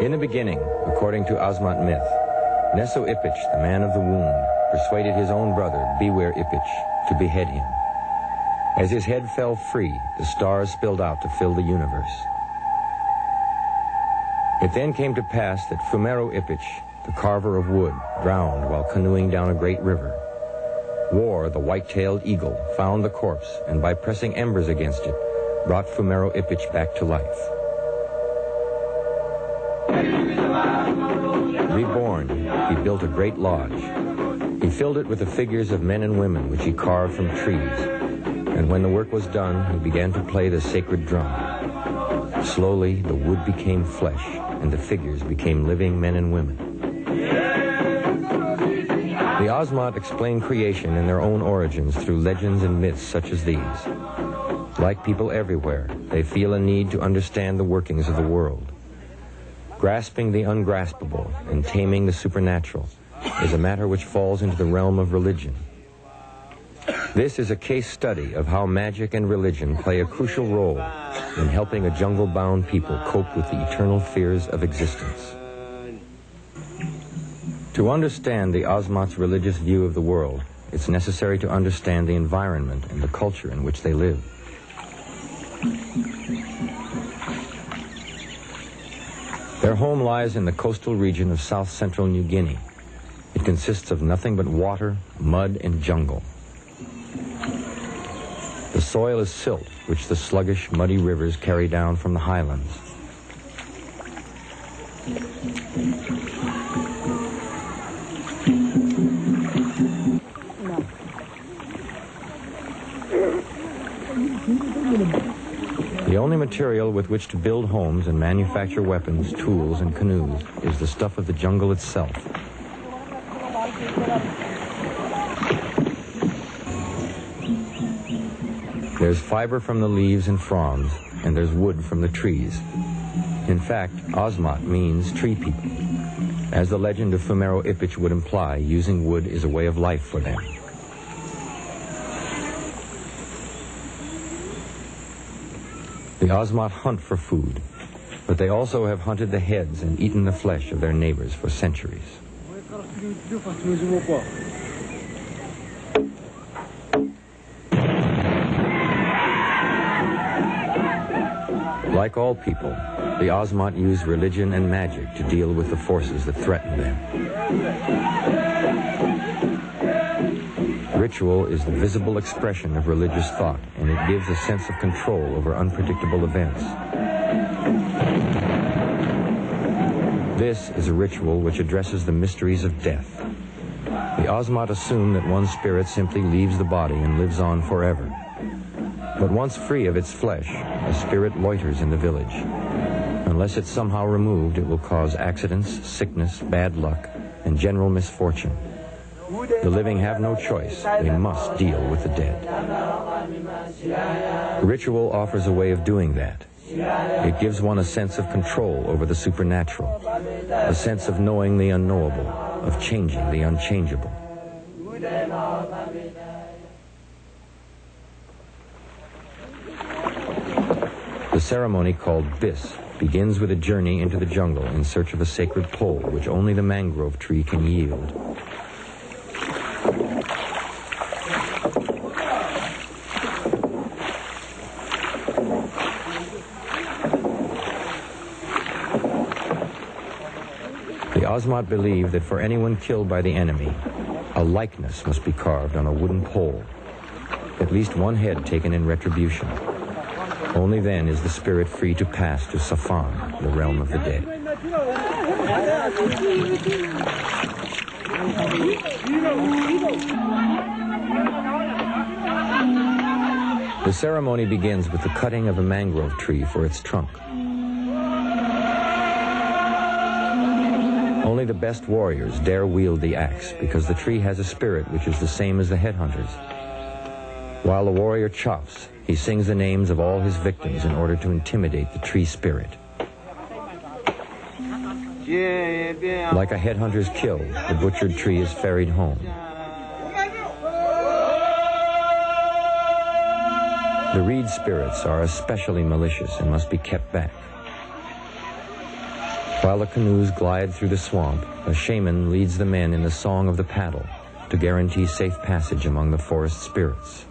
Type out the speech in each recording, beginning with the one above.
In the beginning, according to Asmat myth, Neso Ipich, the man of the wound, persuaded his own brother, Beware Ipich, to behead him. As his head fell free, the stars spilled out to fill the universe. It then came to pass that Fumero Ipich, the carver of wood, drowned while canoeing down a great river. War, the white-tailed eagle, found the corpse, and by pressing embers against it, brought Fumero Ipich back to life. Reborn, he built a great lodge. He filled it with the figures of men and women which he carved from trees, and when the work was done, he began to play the sacred drum. Slowly, the wood became flesh, and the figures became living men and women. The Asmat explain creation and their own origins through legends and myths such as these. Like people everywhere, they feel a need to understand the workings of the world. Grasping the ungraspable and taming the supernatural is a matter which falls into the realm of religion. This is a case study of how magic and religion play a crucial role in helping a jungle-bound people cope with the eternal fears of existence. To understand the Asmat's religious view of the world, it's necessary to understand the environment and the culture in which they live. Their home lies in the coastal region of south-central New Guinea. It consists of nothing but water, mud, and jungle. The soil is silt, which the sluggish, muddy rivers carry down from the highlands. The only material with which to build homes and manufacture weapons, tools, and canoes is the stuff of the jungle itself. There's fiber from the leaves and fronds, and there's wood from the trees. In fact, Asmat means tree people. As the legend of Fumero Ipich would imply, using wood is a way of life for them. The Asmat hunt for food, but they also have hunted the heads and eaten the flesh of their neighbors for centuries. Like all people, the Asmat use religion and magic to deal with the forces that threaten them. Ritual is the visible expression of religious thought, and it gives a sense of control over unpredictable events. This is a ritual which addresses the mysteries of death. The Asmat assume that one spirit simply leaves the body and lives on forever. But once free of its flesh, a spirit loiters in the village. Unless it's somehow removed, it will cause accidents, sickness, bad luck, and general misfortune. The living have no choice. They must deal with the dead. Ritual offers a way of doing that. It gives one a sense of control over the supernatural, a sense of knowing the unknowable, of changing the unchangeable. The ceremony, called Bis, begins with a journey into the jungle in search of a sacred pole which only the mangrove tree can yield. The Asmat believe that for anyone killed by the enemy, a likeness must be carved on a wooden pole, at least one head taken in retribution. Only then is the spirit free to pass to Safan, the realm of the dead. The ceremony begins with the cutting of a mangrove tree for its trunk. Only the best warriors dare wield the axe, because the tree has a spirit which is the same as the headhunters. While the warrior chops, he sings the names of all his victims in order to intimidate the tree spirit. Like a headhunter's kill, the butchered tree is ferried home. The reed spirits are especially malicious and must be kept back. While the canoes glide through the swamp, a shaman leads the men in the song of the paddle to guarantee safe passage among the forest spirits.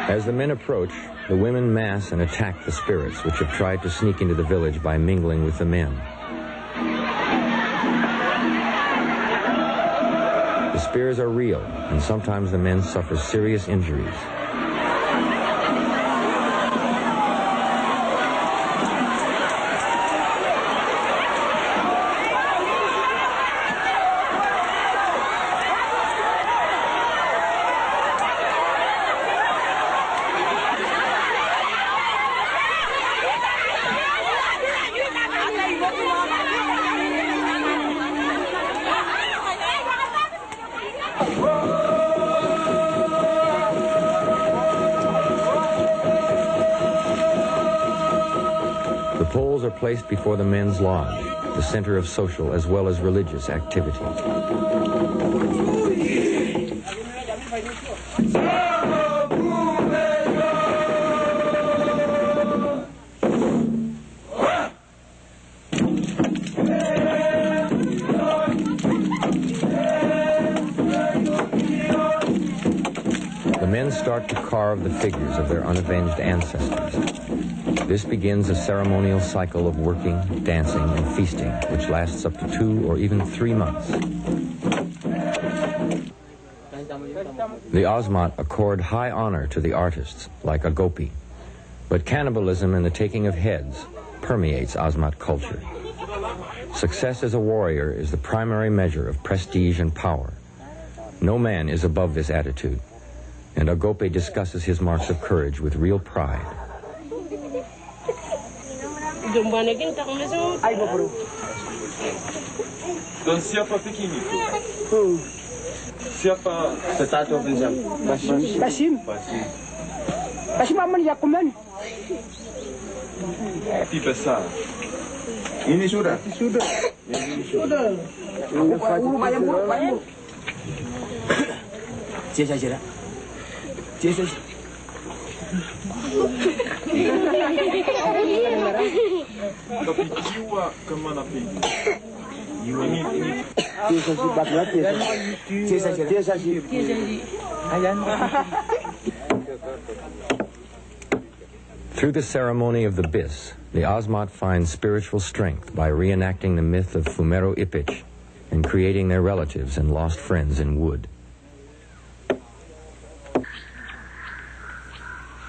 As the men approach, the women mass and attack the spirits, which have tried to sneak into the village by mingling with the men. The spears are real, and sometimes the men suffer serious injuries. The poles are placed before the men's lodge, the center of social as well as religious activity. The men start to carve the figures of their unavenged ancestors. This begins a ceremonial cycle of working, dancing, and feasting, which lasts up to 2 or even 3 months. The Asmat accord high honor to the artists, like a gopi, but cannibalism and the taking of heads permeates Asmat culture. Success as a warrior is the primary measure of prestige and power. No man is above this attitude, and a gopi discusses his marks of courage with real pride. Dan siapa bikin itu? Siapa? Tetato Basim. Basim. Basim aman Yakuman. Api besar. Ini sudah. Sudah. Sudah. Bayam buruk. Cira. Tapi jiwa kemana pergi? Ini. Through the ceremony of the bis, the Asmat find spiritual strength by reenacting the myth of Fumero Ipich and creating their relatives and lost friends in wood.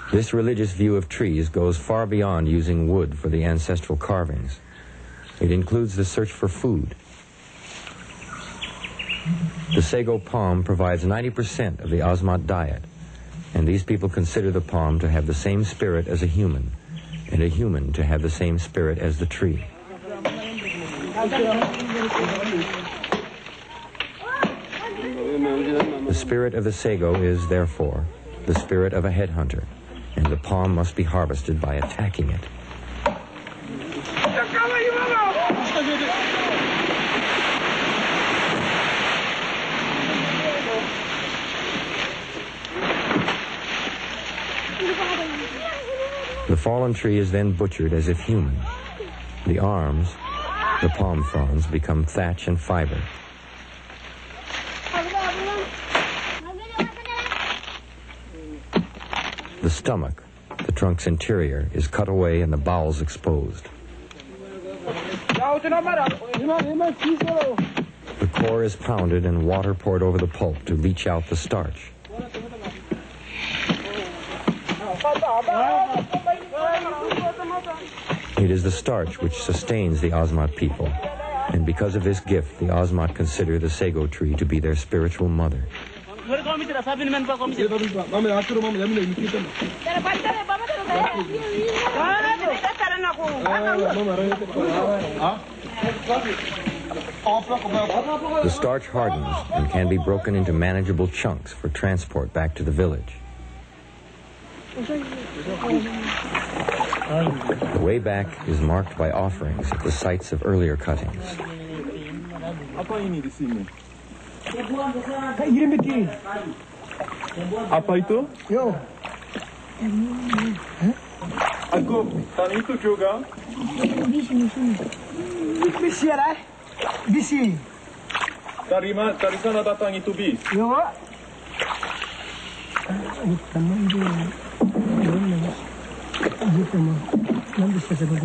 This religious view of trees goes far beyond using wood for the ancestral carvings. It includes the search for food. The sago palm provides 90% of the Asmat diet, and these people consider the palm to have the same spirit as a human, and a human to have the same spirit as the tree. The spirit of the sago is, therefore, the spirit of a headhunter, and the palm must be harvested by attacking it. The fallen tree is then butchered as if human. The arms, the palm fronds, become thatch and fiber. The stomach, the trunk's interior, is cut away and the bowels exposed. The core is pounded and water poured over the pulp to leach out the starch. It is the starch which sustains the Asmat people, and because of this gift, the Asmat consider the sago tree to be their spiritual mother. The starch hardens and can be broken into manageable chunks for transport back to the village. The way back is marked by offerings at the sites of earlier cuttings. Apa ini di sini? Irim itu. Apa itu? Yo. Aku tan itu juga. Bisi ada? Bisi. Dari sana datang itu bis. Yo. Teman dia. Gitu mah. Nanti saya sebut.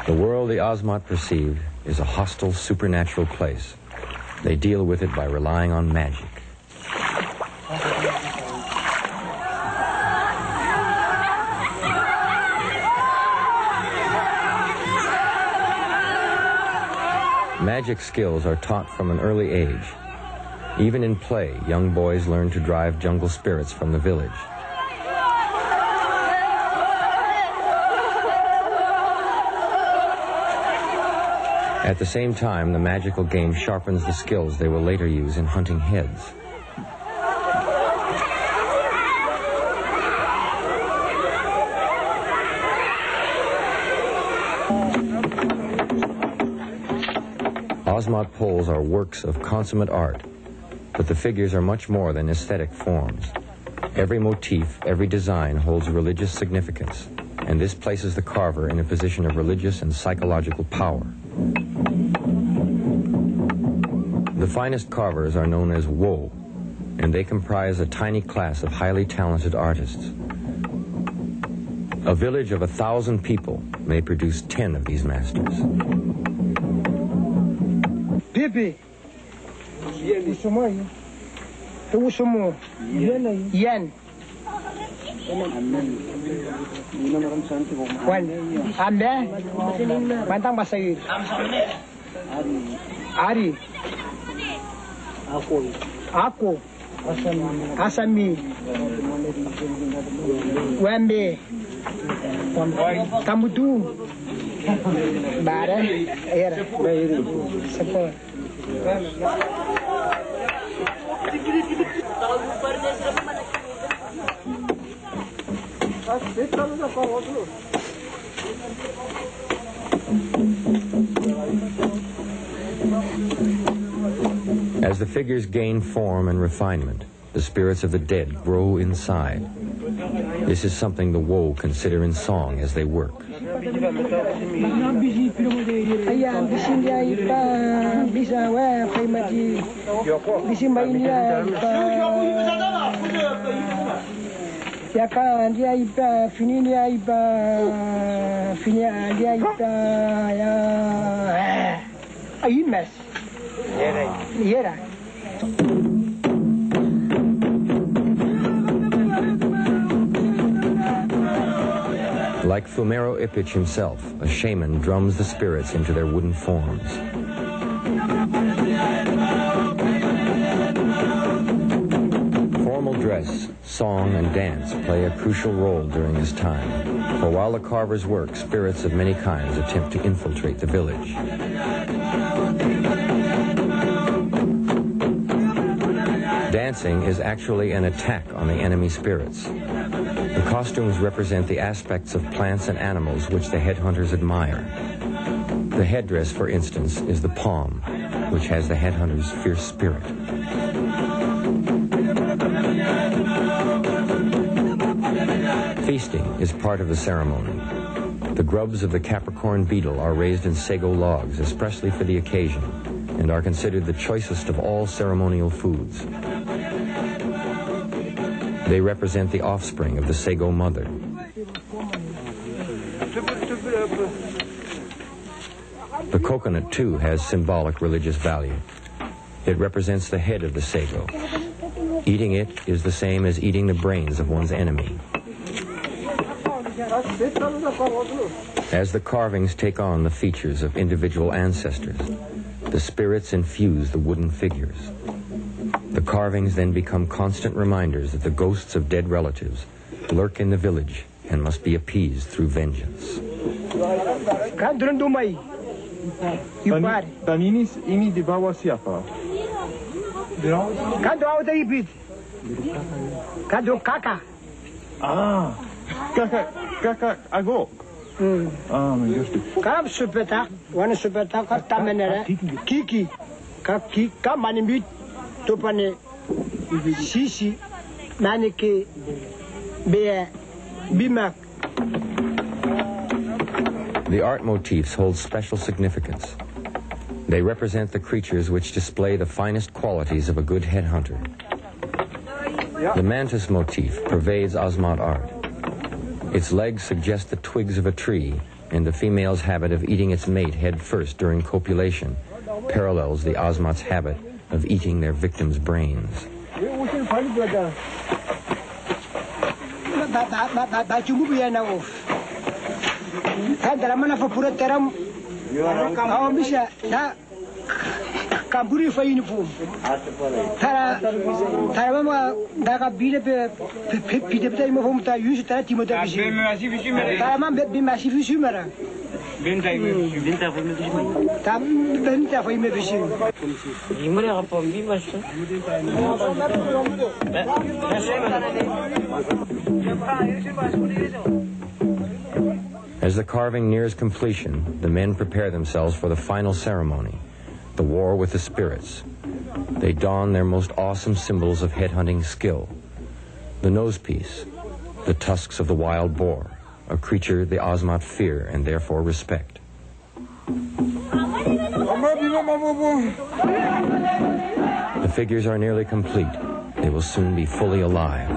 The world the Asmat perceived is a hostile, supernatural place. They deal with it by relying on magic. Magic skills are taught from an early age. Even in play, young boys learn to drive jungle spirits from the village. At the same time, the magical game sharpens the skills they will later use in hunting heads. Asmat poles are works of consummate art, but the figures are much more than aesthetic forms. Every motif, every design holds religious significance, and this places the carver in a position of religious and psychological power. The finest carvers are known as wo, and they comprise a tiny class of highly talented artists. A village of 1,000 people may produce 10 of these masters. Pepe. Semua ya. Tunggu semua. Yan. Wan. Anda. Bantang bahasa ini. Ari. Aku. Asami. Wembe. Tamudu. Bara. Era. Sepuluh. As the figures gain form and refinement, the spirits of the dead grow inside. This is something the wo consider in song as they work. Like Fumero Ipich himself, a shaman drums the spirits into their wooden forms. Formal dress, song, and dance play a crucial role during this time, for while the carvers work, spirits of many kinds attempt to infiltrate the village. Dancing is actually an attack on the enemy spirits. The costumes represent the aspects of plants and animals which the headhunters admire. The headdress, for instance, is the palm, which has the headhunter's fierce spirit. Feasting is part of the ceremony. The grubs of the Capricorn beetle are raised in sago logs, especially for the occasion, and are considered the choicest of all ceremonial foods. They represent the offspring of the sago mother. The coconut, too, has symbolic religious value. It represents the head of the sago. Eating it is the same as eating the brains of one's enemy. As the carvings take on the features of individual ancestors, the spirits infuse the wooden figures. The carvings then become constant reminders that the ghosts of dead relatives lurk in the village and must be appeased through vengeance. Ipar. Dan ini di bawah siapa? Kado auto ipit. Kado kakak. Ah, kakak agok. Ah, mengerti. Kam supeta, wana supeta kata menera. Kiki. Kaki kamanimit. Topane sisi nani ke be bimak. The art motifs hold special significance. They represent the creatures which display the finest qualities of a good headhunter. The mantis motif pervades Asmat art. Its legs suggest the twigs of a tree, and the female's habit of eating its mate head first during copulation parallels the Asmat's habit of eating their victim's brains. Kaburi fa uniform. Tara mama daga bile pe pide uniform ta yusu tara timo ta bisi. Tara mama be masi bisi mara. Benta fa me bisi. Ta benta fa me bisi. Imre apa bi master. As the carving nears completion, the men prepare themselves for the final ceremony, the war with the spirits. They don their most awesome symbols of headhunting skill. The nosepiece, the tusks of the wild boar, a creature the Asmat fear and therefore respect. The figures are nearly complete. They will soon be fully alive.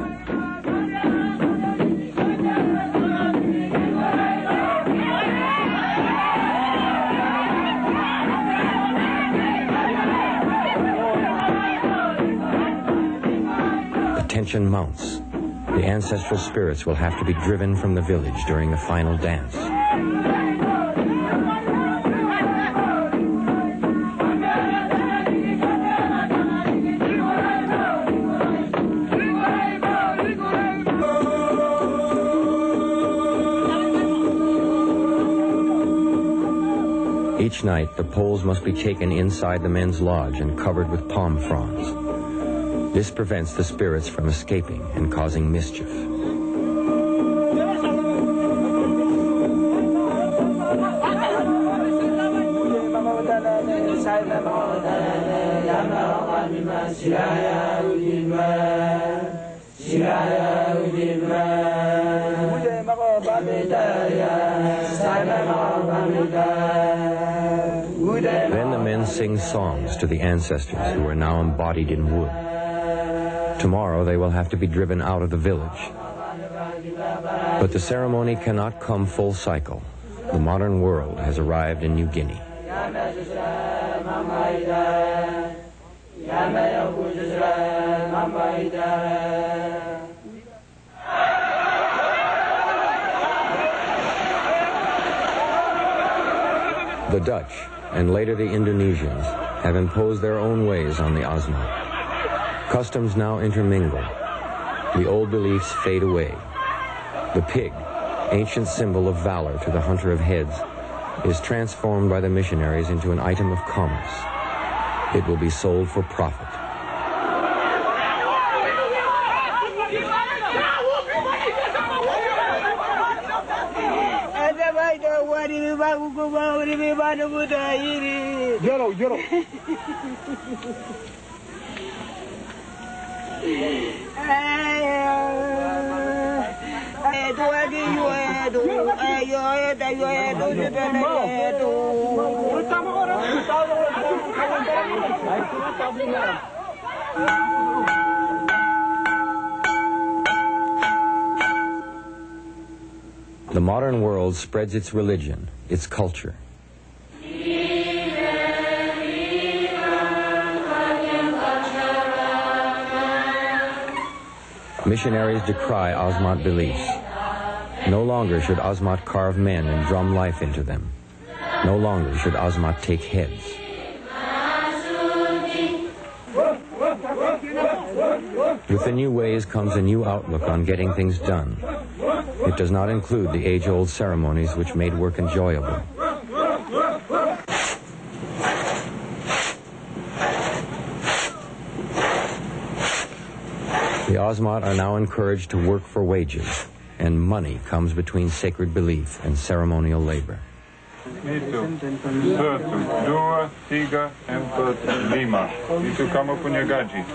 Tension mounts. The ancestral spirits will have to be driven from the village during the final dance. Each night, the poles must be taken inside the men's lodge and covered with palm fronds. This prevents the spirits from escaping and causing mischief. Then the men sing songs to the ancestors who are now embodied in wood. Tomorrow they will have to be driven out of the village. But the ceremony cannot come full cycle. The modern world has arrived in New Guinea. The Dutch, and later the Indonesians, have imposed their own ways on the Asmat. Customs now intermingle. The old beliefs fade away. The pig, ancient symbol of valor to the hunter of heads, is transformed by the missionaries into an item of commerce. It will be sold for profit. The modern world spreads its religion, its culture. Missionaries decry Asmat beliefs. No longer should Asmat carve men and drum life into them. No longer should Asmat take heads. With the new ways comes a new outlook on getting things done. It does not include the age-old ceremonies which made work enjoyable. The Asmat are now encouraged to work for wages, and money comes between sacred belief and ceremonial labor. Itu, satu, dua, tiga, empat, lima. Itu kamu punya gaji.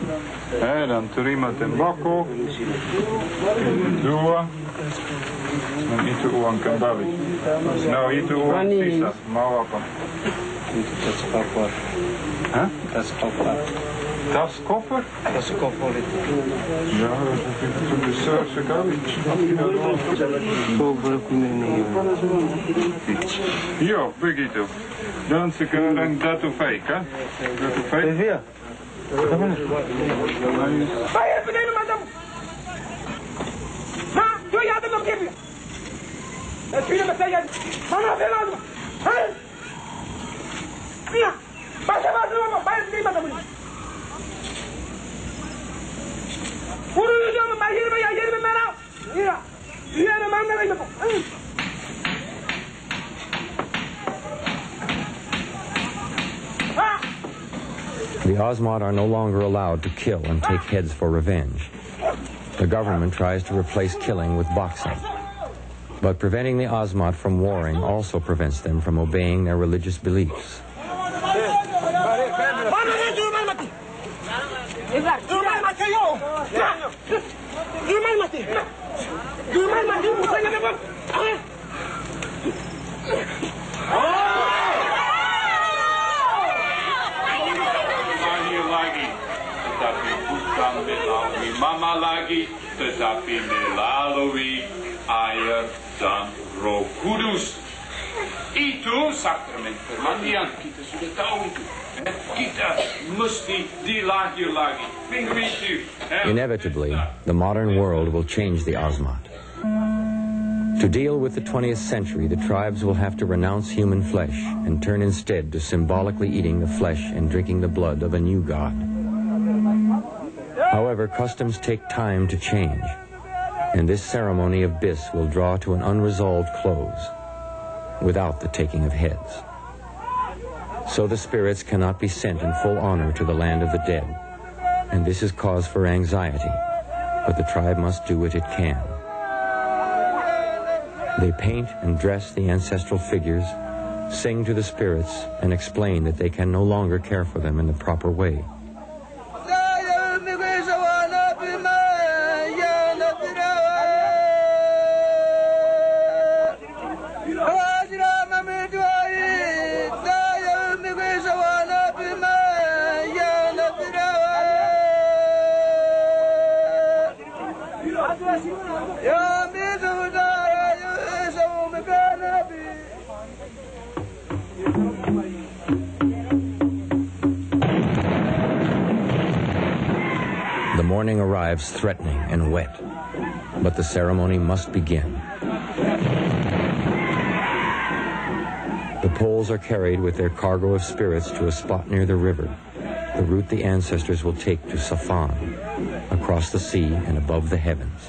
Dan terima tembakau. Dua. Dan itu uang kembali. Nah, itu uang sisa. Mau apa? Itu tas koper. Hah? Tas koper. Tas koper? Tas koper itu. Ya, itu besar sekali. Koper ini. Ja, begitu. Dan sekarang datu fake, kan? Datu fake? Iya. Bayar penyanyi macam. Nah, tu yang ada nak kiri. Esok saya mana benar? Hei, iya. Bahasa bayar penyanyi macam ni. Guru itu bayar mana? Iya, iya mana lagi macam. The Asmat are no longer allowed to kill and take heads for revenge. The government tries to replace killing with boxing. But preventing the Asmat from warring also prevents them from obeying their religious beliefs. Mama lagi, tetapi melalui air dan Roh Kudus. Itu sakramen permandian, kita sudah tahu itu. Kita mesti dilahir lagi. Minggu itu. Inevitably, the modern world will change the Asmat. To deal with the 20th century, the tribes will have to renounce human flesh and turn instead to symbolically eating the flesh and drinking the blood of a new god. However, customs take time to change, and this ceremony of Bis will draw to an unresolved close without the taking of heads. So the spirits cannot be sent in full honor to the land of the dead, and this is cause for anxiety, but the tribe must do what it can. They paint and dress the ancestral figures, sing to the spirits, and explain that they can no longer care for them in the proper way. The morning arrives threatening and wet, but the ceremony must begin. The poles are carried with their cargo of spirits to a spot near the river, the route the ancestors will take to Safan, across the sea and above the heavens.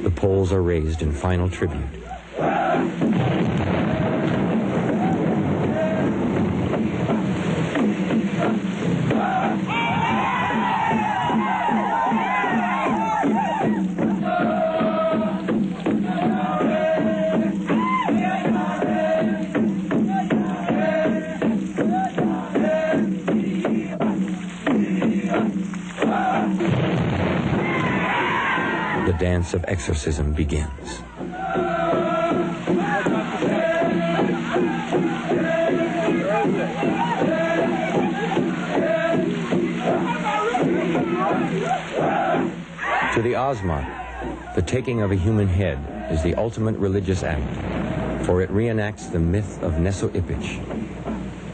The poles are raised in final tribute. The dance of exorcism begins. To the Asmat, the taking of a human head is the ultimate religious act, for it reenacts the myth of Neso-Ipich.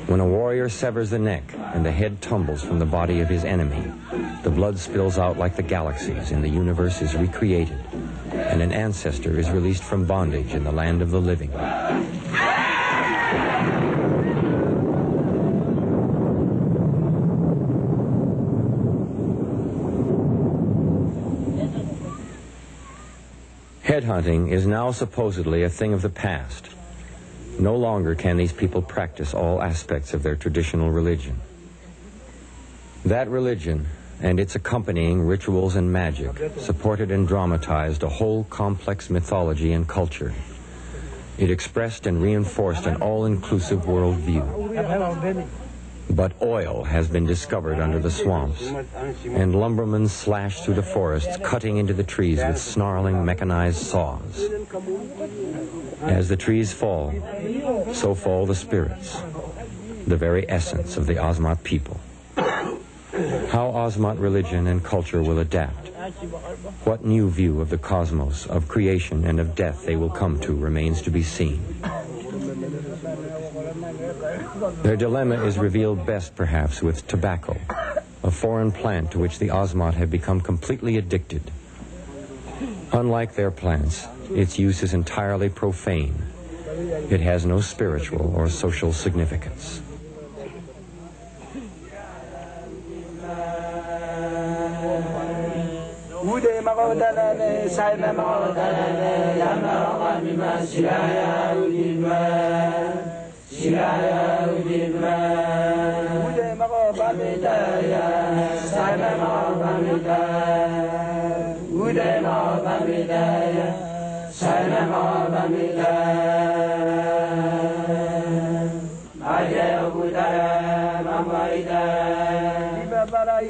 When a warrior severs the neck and the head tumbles from the body of his enemy, the blood spills out like the galaxies and the universe is recreated, and an ancestor is released from bondage in the land of the living. Headhunting is now supposedly a thing of the past. No longer can these people practice all aspects of their traditional religion. That religion, and its accompanying rituals and magic supported and dramatized a whole complex mythology and culture. It expressed and reinforced an all-inclusive worldview. But oil has been discovered under the swamps, and lumbermen slash through the forests, cutting into the trees with snarling mechanized saws. As the trees fall, so fall the spirits, the very essence of the Asmat people. How Asmat religion and culture will adapt, what new view of the cosmos, of creation, and of death they will come to remains to be seen. Their dilemma is revealed best, perhaps, with tobacco, a foreign plant to which the Asmat have become completely addicted. Unlike their plants, its use is entirely profane. It has no spiritual or social significance. Para